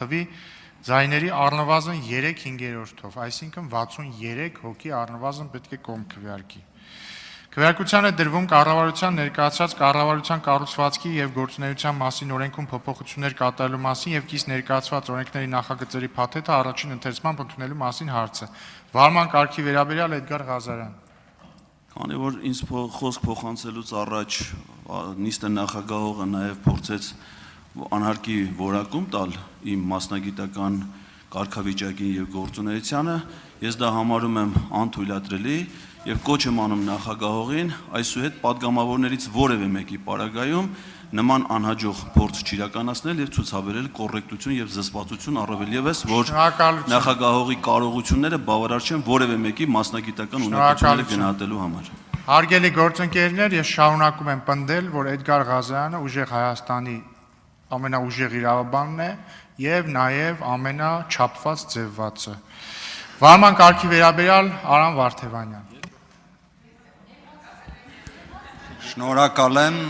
Տվի ձայների առնվազն 3/5-ով, այսինքն 63 հոգի առնվազն պետք է կողմ քվեարկի։ Քվեարկության է դրվում կառավարության ներկայացրած կառավարության կառուցվածքի եւ գործունեության մասին օրենքում փոփոխություններ կատարելու մասին եւ կից ներկայացված օրենքների նախագծերի փաթեթը առաջին ընթերցմամբ ընդունելու մասին հարցը։ Վարման կարգի վերաբերյալ Էդգար Ղազարյան։ Քանի որ ինձ խոսք փոխանցելուց առաջ նիստը նախագահողը նաեւ փորձեց անհարկի որակում տալ իմ մասնագիտական կարգավիճակին եւ գործունեությանը, ես դա համարում եմ անթույլատրելի եւ կոչ եմ անում նախագահողին այսուհետ падգամավորներից որևէ մեկի պարագայում նման անհաջող փորձ չիրականացնել եւ ցուցաբերել կոռեկտություն եւ զսպվածություն առավել եւս որ նախագահողի կարողությունները բավարար չեն որևէ մեկի մասնագիտական ունակությունները գնահատելու համար։ Հարգելի գործընկերներ, ես շարունակում եմ պնդել, որ Էդգար Ղազարյանը ուժեղ Հայաստանի ամենաուժեղ իրավաբանն է եւ նաեւ ամենաչափված ձևվածը։ Վարման կարգի վերաբերյալ Արամ Վարդևանյան։ Շնորհակալ եմ